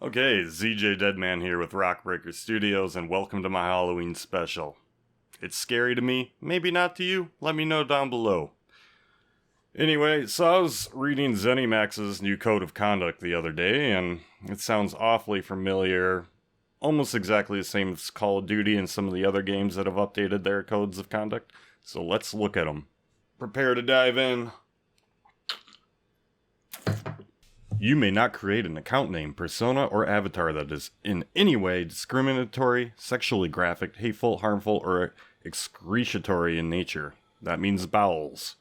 Okay, ZJ Deadman here with Rockbreaker Studios, and welcome to my Halloween special. It's scary to me, maybe not to you, let me know down below. Anyway, so I was reading ZeniMax's new code of conduct the other day, and it sounds awfully familiar, almost exactly the same as Call of Duty and some of the other games that have updated their codes of conduct, so let's look at them. Prepare to dive in. You may not create an account name, persona, or avatar that is in any way discriminatory, sexually graphic, hateful, harmful, or excretory in nature. That means bowels.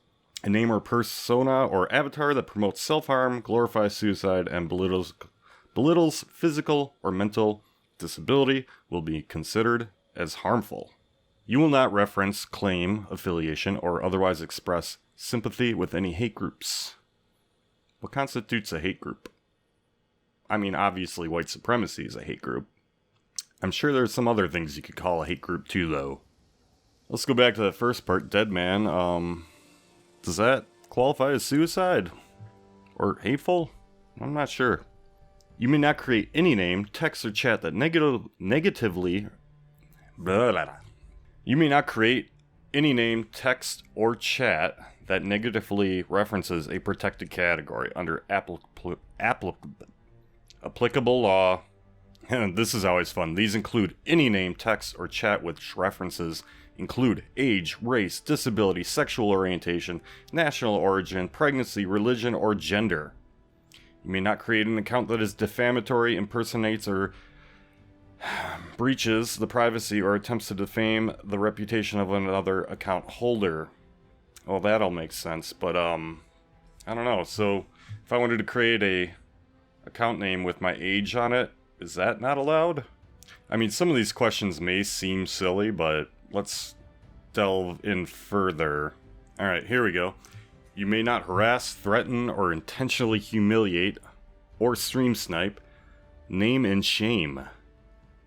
A name or persona or avatar that promotes self-harm, glorifies suicide, and belittles physical or mental disability will be considered as harmful. You will not reference, claim, affiliation, or otherwise express sympathy with any hate groups. What constitutes a hate group? I mean, obviously white supremacy is a hate group. I'm sure there's some other things you could call a hate group too, though. Let's go back to the first part, dead man. Does that qualify as suicide? Or hateful? I'm not sure. You may not create any name, text, or chat that negatively... You may not create any name, text, or chat that negatively references a protected category under applicable law. And this is always fun. These include any name, text, or chat which references include age, race, disability, sexual orientation, national origin, pregnancy, religion, or gender. You may not create an account that is defamatory, impersonates, or breaches the privacy or attempts to defame the reputation of another account holder. Well, that all makes sense, but I don't know. So if I wanted to create a account name with my age on it, is that not allowed? I mean, some of these questions may seem silly, but let's delve in further. Alright, here we go. You may not harass, threaten, or intentionally humiliate, or stream snipe, name and shame,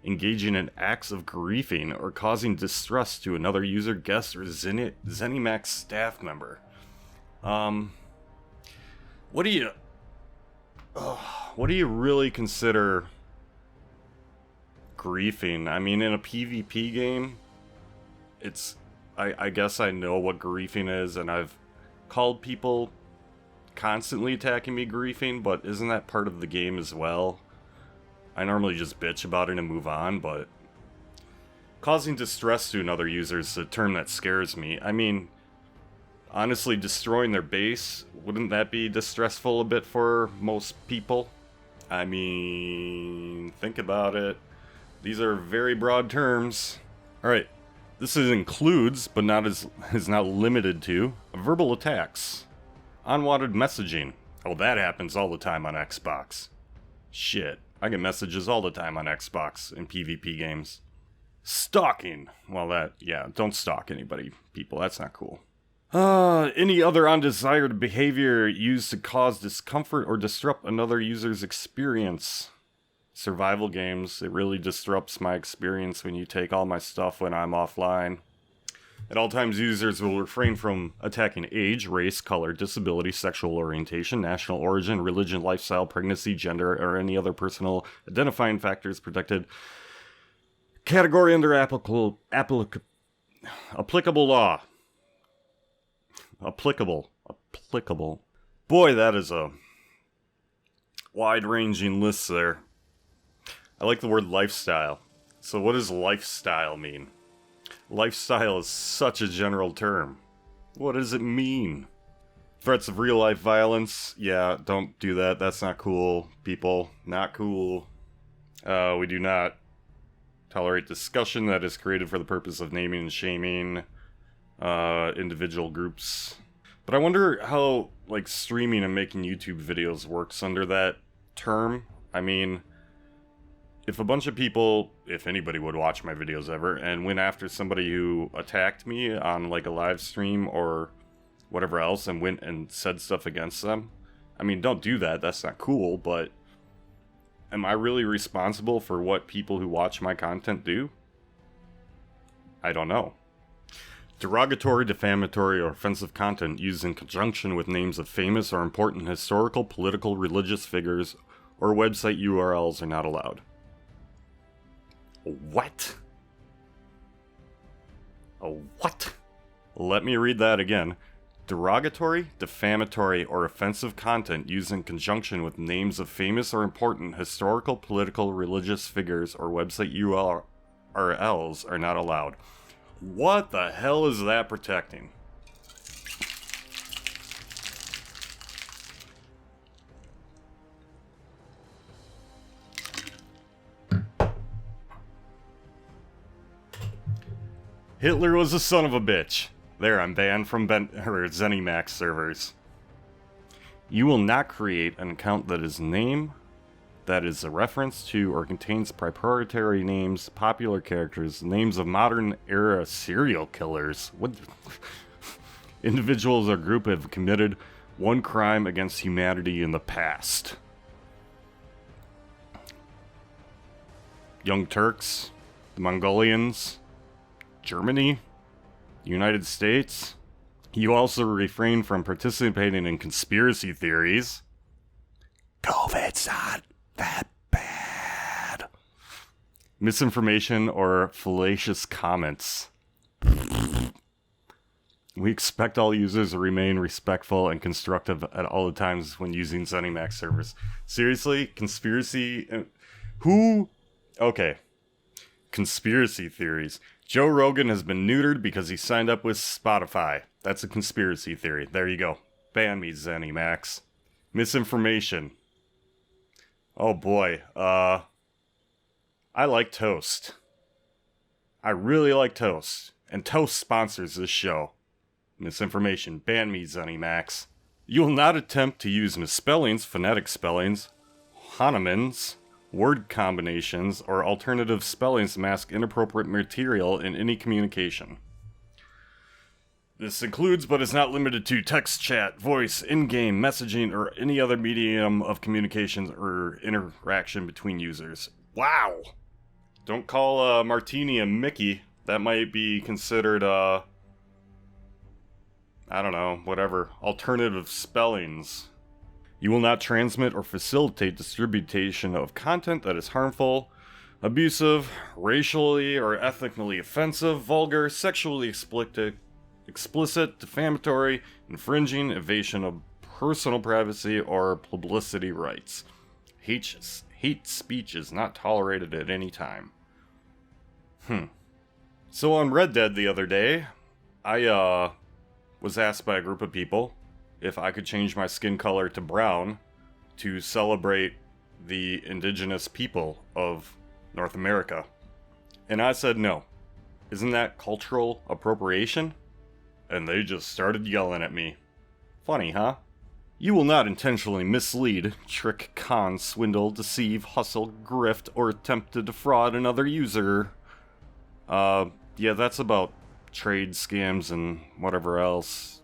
engaging in acts of griefing or causing distress to another user, guest, or ZeniMax staff member. What do you really consider griefing? I mean, in a PvP game, I guess I know what griefing is, and I've called people constantly attacking me griefing, but isn't that part of the game as well? I normally just bitch about it and move on, but causing distress to another user is a term that scares me. I mean, honestly, destroying their base, wouldn't that be distressful a bit for most people? I mean, think about it. These are very broad terms. Alright, this includes, but is not limited to, verbal attacks. Unwanted messaging. Oh, that happens all the time on Xbox. Shit. I get messages all the time on Xbox in PvP games. Stalking. Well, don't stalk anybody, people. That's not cool. Any other undesired behavior used to cause discomfort or disrupt another user's experience. Survival games, it really disrupts my experience when you take all my stuff when I'm offline. At all times, users will refrain from attacking age, race, color, disability, sexual orientation, national origin, religion, lifestyle, pregnancy, gender, or any other personal identifying factors protected category under applicable law. Applicable. Boy, that is a wide-ranging list there. I like the word lifestyle. So what does lifestyle mean? Lifestyle is such a general term. What does it mean? Threats of real-life violence? Yeah, don't do that. That's not cool, people. Not cool. We do not tolerate discussion that is created for the purpose of naming and shaming individual groups. But I wonder how, streaming and making YouTube videos works under that term. I mean, if a bunch of people, if anybody would watch my videos ever, and went after somebody who attacked me on a live stream or whatever else and went and said stuff against them, I mean, don't do that, that's not cool, but am I really responsible for what people who watch my content do? I don't know. Derogatory, defamatory, or offensive content used in conjunction with names of famous or important historical, political, religious figures or website URLs are not allowed. What? What? Let me read that again. Derogatory, defamatory, or offensive content used in conjunction with names of famous or important historical, political, religious figures or website URLs are not allowed. What the hell is that protecting? Hitler was a son of a bitch. There, I'm banned from ZeniMax servers. You will not create an account that is a reference to or contains proprietary names, popular characters, names of modern era serial killers. What? Individuals or group have committed one crime against humanity in the past. Young Turks, the Mongolians, Germany, United States. You also refrain from participating in conspiracy theories. COVID's not that bad. Misinformation or fallacious comments. We expect all users to remain respectful and constructive at all the times when using ZeniMax servers. Seriously? Conspiracy? Who? Okay. Conspiracy theories. Joe Rogan has been neutered because he signed up with Spotify. That's a conspiracy theory. There you go. Ban me, ZeniMax. Misinformation. Oh boy. I like toast. I really like toast. And Toast sponsors this show. Misinformation. Ban me, ZeniMax. You will not attempt to use misspellings, phonetic spellings, homonyms, word combinations, or alternative spellings to mask inappropriate material in any communication. This includes, but is not limited to, text, chat, voice, in-game messaging, or any other medium of communication or interaction between users. Wow! Don't call Martini a Mickey. That might be considered, I don't know, whatever, alternative spellings. You will not transmit or facilitate distribution of content that is harmful, abusive, racially or ethnically offensive, vulgar, sexually explicit, defamatory, infringing, invasion of personal privacy, or publicity rights. Hate speech is not tolerated at any time. So on Red Dead the other day, I was asked by a group of people if I could change my skin color to brown to celebrate the indigenous people of North America. And I said no. Isn't that cultural appropriation? And they just started yelling at me. Funny, huh? You will not intentionally mislead, trick, con, swindle, deceive, hustle, grift, or attempt to defraud another user. Yeah, that's about trade scams and whatever else.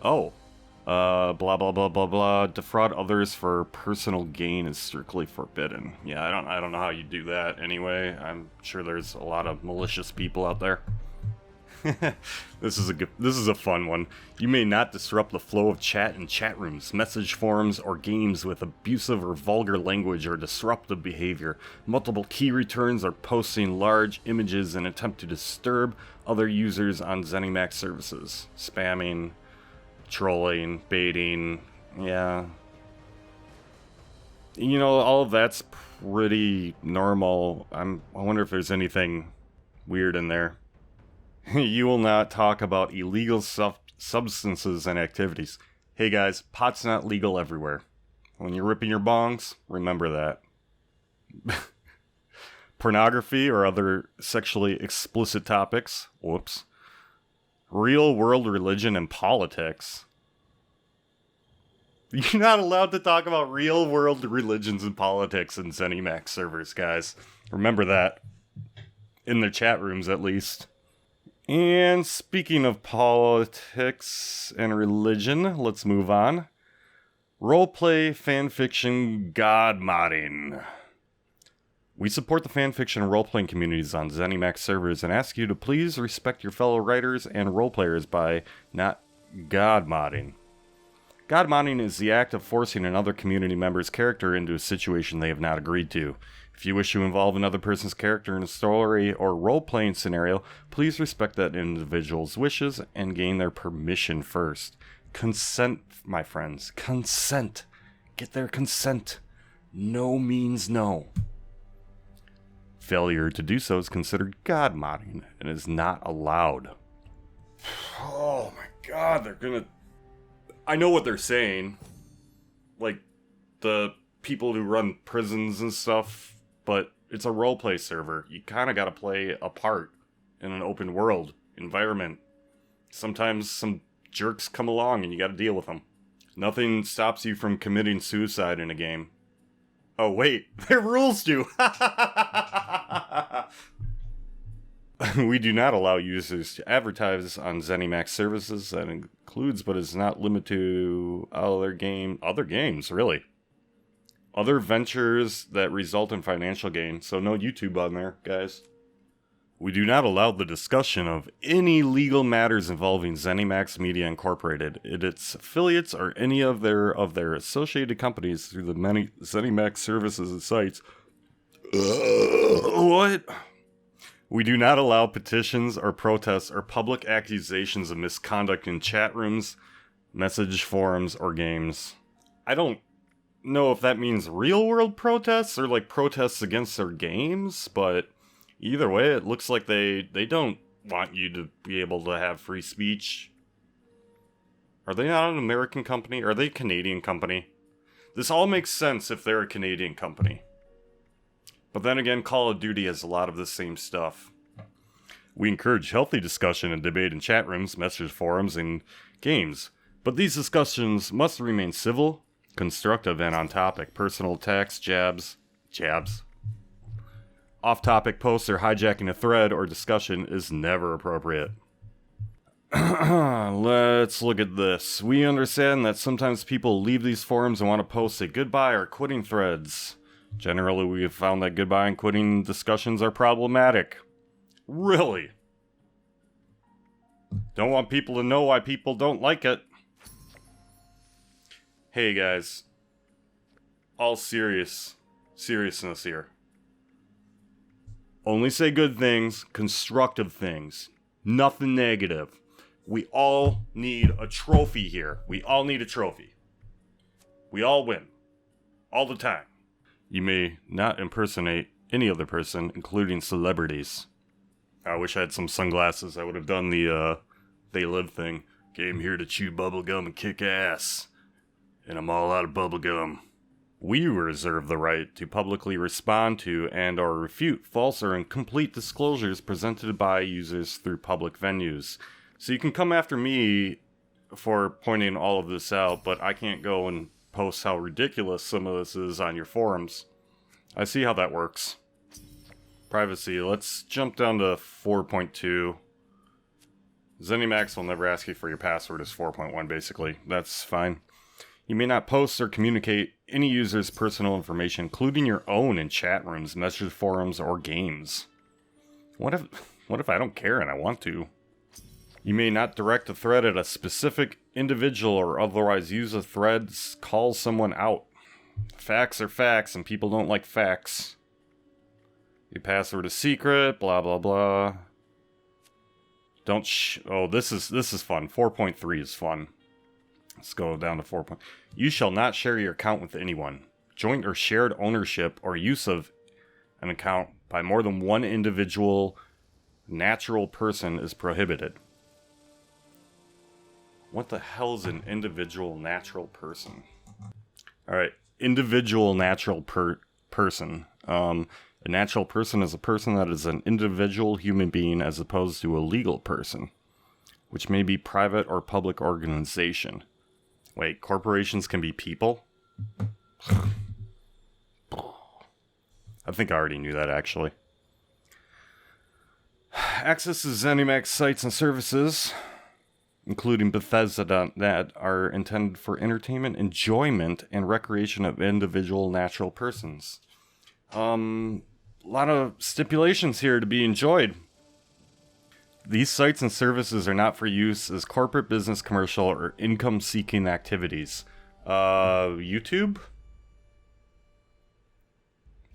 Oh, blah blah blah blah blah. Defraud others for personal gain is strictly forbidden. Yeah, I don't know how you do that anyway. I'm sure there's a lot of malicious people out there. This is a fun one. You may not disrupt the flow of chat in chat rooms, message forums, or games with abusive or vulgar language or disruptive behavior. Multiple key returns or posting large images in an attempt to disturb other users on ZeniMax services. Spamming, trolling, baiting, yeah. You know, all of that's pretty normal. I wonder if there's anything weird in there. You will not talk about illegal substances and activities. Hey guys, pot's not legal everywhere. When you're ripping your bongs, remember that. Pornography or other sexually explicit topics. Whoops. Real world religion and politics. You're not allowed to talk about real world religions and politics in ZeniMax servers, guys. Remember that. In their chat rooms, at least. And speaking of politics and religion, let's move on. Roleplay fanfiction god modding. We support the fanfiction and role-playing communities on ZeniMax servers and ask you to please respect your fellow writers and roleplayers by not god modding. God modding is the act of forcing another community member's character into a situation they have not agreed to. If you wish to involve another person's character in a story or role-playing scenario, please respect that individual's wishes and gain their permission first. Consent, my friends. Consent. Get their consent. No means no. Failure to do so is considered God modding and is not allowed. Oh my god, they're gonna... I know what they're saying. Like, the people who run prisons and stuff, but it's a roleplay server. You kind of got to play a part in an open world environment. Sometimes some jerks come along and you got to deal with them. Nothing stops you from committing suicide in a game. Oh wait, their rules do! We do not allow users to advertise on ZeniMax services. That includes, but is not limited to, other games, really. Other ventures that result in financial gain. So no YouTube on there, guys. We do not allow the discussion of any legal matters involving ZeniMax Media Incorporated, its affiliates, or any of their associated companies through the many ZeniMax services and sites. What? We do not allow petitions or protests or public accusations of misconduct in chat rooms, message forums, or games. I don't know if that means real-world protests or like protests against their games, but either way, it looks like they don't want you to be able to have free speech. Are they not an American company? Are they a Canadian company? This all makes sense if they're a Canadian company. But then again, Call of Duty has a lot of the same stuff. We encourage healthy discussion and debate in chat rooms, message forums, and games. But these discussions must remain civil, constructive, and on topic. Personal attacks, jabs. Off-topic posts or hijacking a thread or discussion is never appropriate. Let's look at this. We understand that sometimes people leave these forums and want to post a goodbye or quitting threads. Generally, we have found that goodbye and quitting discussions are problematic. Really? Don't want people to know why people don't like it. Hey guys. All seriousness here. Only say good things, constructive things. Nothing negative. We all need a trophy here. We all need a trophy. We all win. All the time. You may not impersonate any other person, including celebrities. I wish I had some sunglasses. I would have done the, They Live thing. Came here to chew bubblegum and kick ass. And I'm all out of bubblegum. We reserve the right to publicly respond to and or refute false or incomplete disclosures presented by users through public venues. So you can come after me for pointing all of this out, but I can't go and post how ridiculous some of this is on your forums. I see how that works. Privacy, let's jump down to 4.2. ZeniMax will never ask you for your password as 4.1 basically. That's fine. You may not post or communicate any user's personal information, including your own, in chat rooms, message forums, or games. What if I don't care and I want to? You may not direct a thread at a specific individual or otherwise use a thread call someone out. Facts are facts and people don't like facts. Your password is secret, blah blah blah. Oh, this is fun. 4.3 is fun. Let's go down to 4. You shall not share your account with anyone. Joint or shared ownership or use of an account by more than one individual natural person is prohibited. What the hell is an individual natural person? Alright, individual natural person. A natural person is a person that is an individual human being as opposed to a legal person, which may be private or public organization. Wait, corporations can be people? I think I already knew that, actually. Access to ZeniMax sites and services, including Bethesda.net, are intended for entertainment, enjoyment, and recreation of individual natural persons. A lot of stipulations here to be enjoyed. These sites and services are not for use as corporate, business, commercial, or income-seeking activities. YouTube?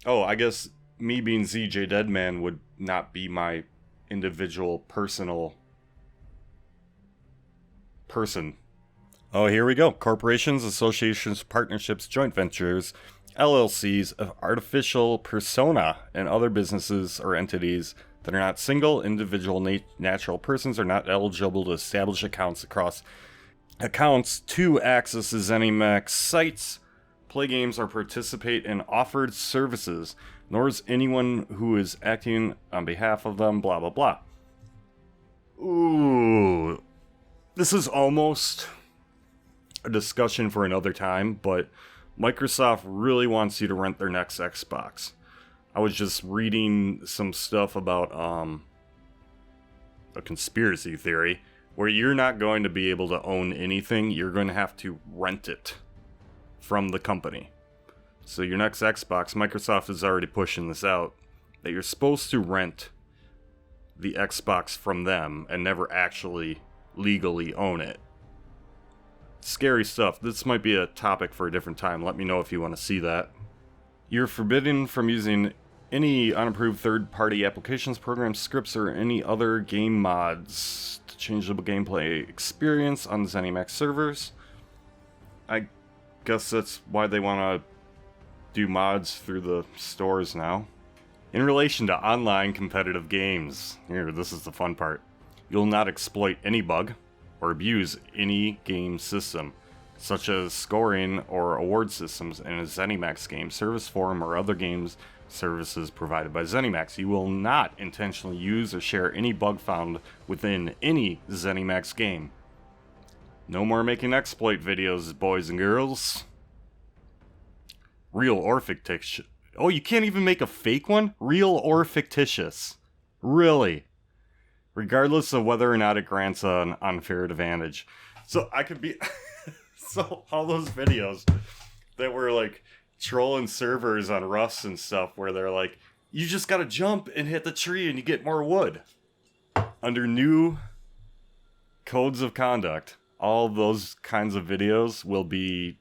Oh, I guess me being ZJ Deadman would not be my individual personal person. Oh, here we go. Corporations, associations, partnerships, joint ventures, LLCs, artificial persona, and other businesses or entities that are not single, individual, natural persons are not eligible to establish accounts to access the ZeniMax sites, play games, or participate in offered services, nor is anyone who is acting on behalf of them, blah, blah, blah. Ooh. This is almost a discussion for another time, but Microsoft really wants you to rent their next Xbox. I was just reading some stuff about a conspiracy theory where you're not going to be able to own anything. You're going to have to rent it from the company. So your next Xbox, Microsoft is already pushing this out, that you're supposed to rent the Xbox from them and never actually legally own it. Scary stuff. This might be a topic for a different time. Let me know if you want to see that. You're forbidden from using any unapproved third-party applications, programs, scripts, or any other game mods to change the gameplay experience on the ZeniMax servers. I guess that's why they want to do mods through the stores now. In relation to online competitive games, here, this is the fun part. You'll not exploit any bug or abuse any game system, such as scoring or award systems in a ZeniMax game, service forum, or other games services provided by ZeniMax. You will not intentionally use or share any bug found within any ZeniMax game. No more making exploit videos, boys and girls. Real or fictitious. Oh, you can't even make a fake one? Real or fictitious. Really? Regardless of whether or not it grants an unfair advantage. So I could be... So all those videos that were like trolling servers on Rust and stuff where they're like, you just gotta jump and hit the tree and you get more wood. Under new codes of conduct, all those kinds of videos will be...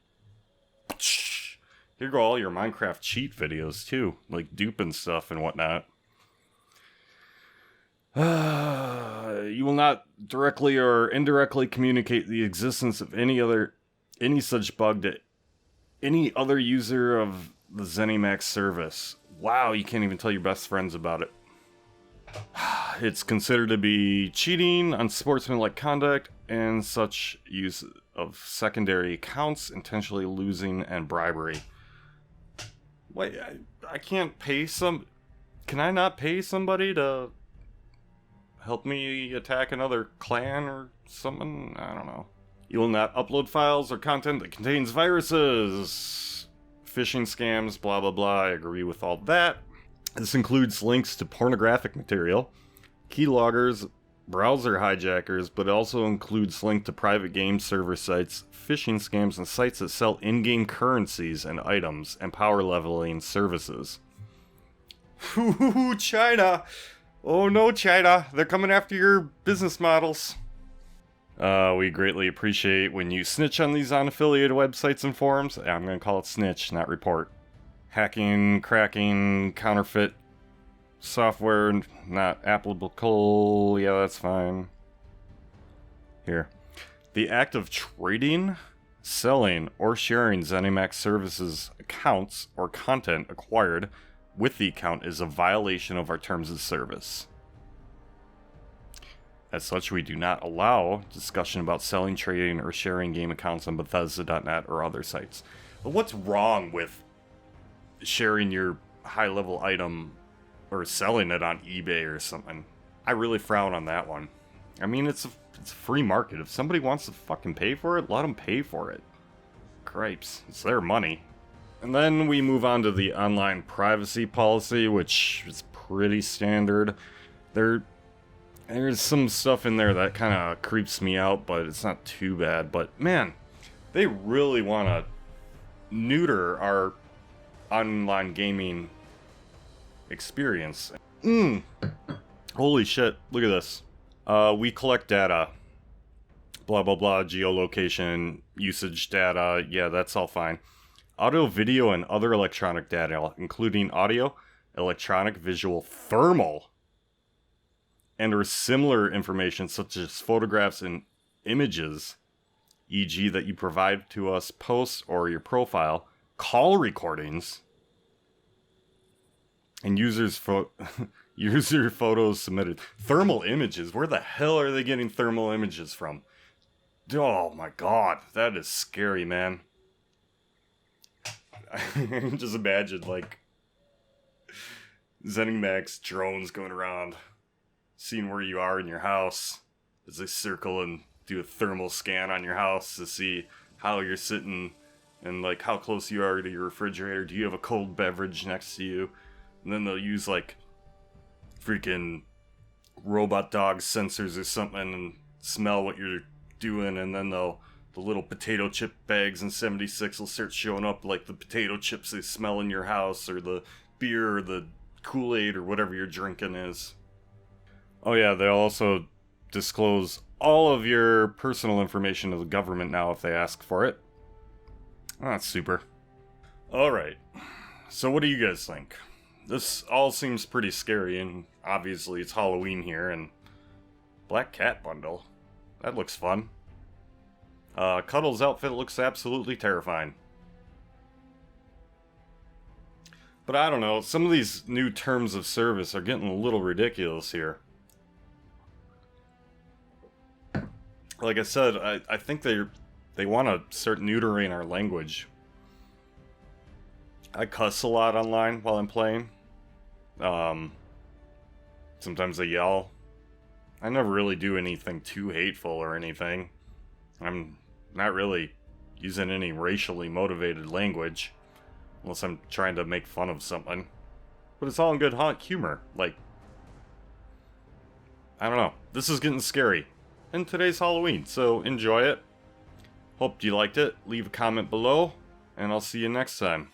Here go all your Minecraft cheat videos too, like duping stuff and whatnot. You will not directly or indirectly communicate the existence of any such bug to any other user of the ZeniMax service. Wow, you can't even tell your best friends about it. It's considered to be cheating, unsportsmanlike conduct, and such use of secondary accounts, intentionally losing, and bribery. Wait, I can't pay some... Can I not pay somebody to help me attack another clan or something? I don't know. You will not upload files or content that contains viruses, phishing scams, blah blah blah. I agree with all that. This includes links to pornographic material, keyloggers, browser hijackers, but it also includes links to private game server sites, phishing scams, and sites that sell in-game currencies and items, and power leveling services. Ooh, China! Oh no, China! They're coming after your business models. We greatly appreciate when you snitch on these unaffiliated websites and forums. I'm going to call it snitch, not report. Hacking, cracking, counterfeit software, not applicable. Yeah, that's fine. Here. The act of trading, selling, or sharing ZeniMax services accounts or content acquired with the account is a violation of our terms of service. As such, we do not allow discussion about selling, trading, or sharing game accounts on Bethesda.net or other sites. But what's wrong with sharing your high-level item or selling it on eBay or something? I really frown on that one. I mean, it's a free market. If somebody wants to fucking pay for it, let them pay for it. Cripes. It's their money. And then we move on to the online privacy policy, which is pretty standard. There's some stuff in there that kind of creeps me out, but it's not too bad. But man, they really want to neuter our online gaming experience. Holy shit, look at this. We collect data. Blah, blah, blah, geolocation, usage data. Yeah, that's all fine. Audio, video, and other electronic data, including audio, electronic, visual, thermal, and or similar information such as photographs and images, e.g. that you provide to us posts or your profile, call recordings, and user photos submitted. Thermal images? Where the hell are they getting thermal images from? Oh my god, that is scary, man. I can just imagine, like, ZeniMax drones going around, seeing where you are in your house as they circle and do a thermal scan on your house to see how you're sitting and, like, how close you are to your refrigerator. Do you have a cold beverage next to you? And then they'll use, like, freaking robot dog sensors or something and smell what you're doing, and then the little potato chip bags in 76 will start showing up, like the potato chips they smell in your house, or the beer, or the Kool-Aid, or whatever you're drinking is. Oh yeah, they'll also disclose all of your personal information to the government now if they ask for it. Oh, that's super. Alright, so what do you guys think? This all seems pretty scary, and obviously it's Halloween here, and Black Cat bundle. That looks fun. Cuddle's outfit looks absolutely terrifying. But I don't know, some of these new terms of service are getting a little ridiculous here. Like I said, I think they want to start neutering our language. I cuss a lot online while I'm playing. Sometimes I yell. I never really do anything too hateful or anything. I'm not really using any racially motivated language, unless I'm trying to make fun of something. But it's all in good humor. Like, I don't know. This is getting scary. And today's Halloween, so enjoy it. Hope you liked it. Leave a comment below, and I'll see you next time.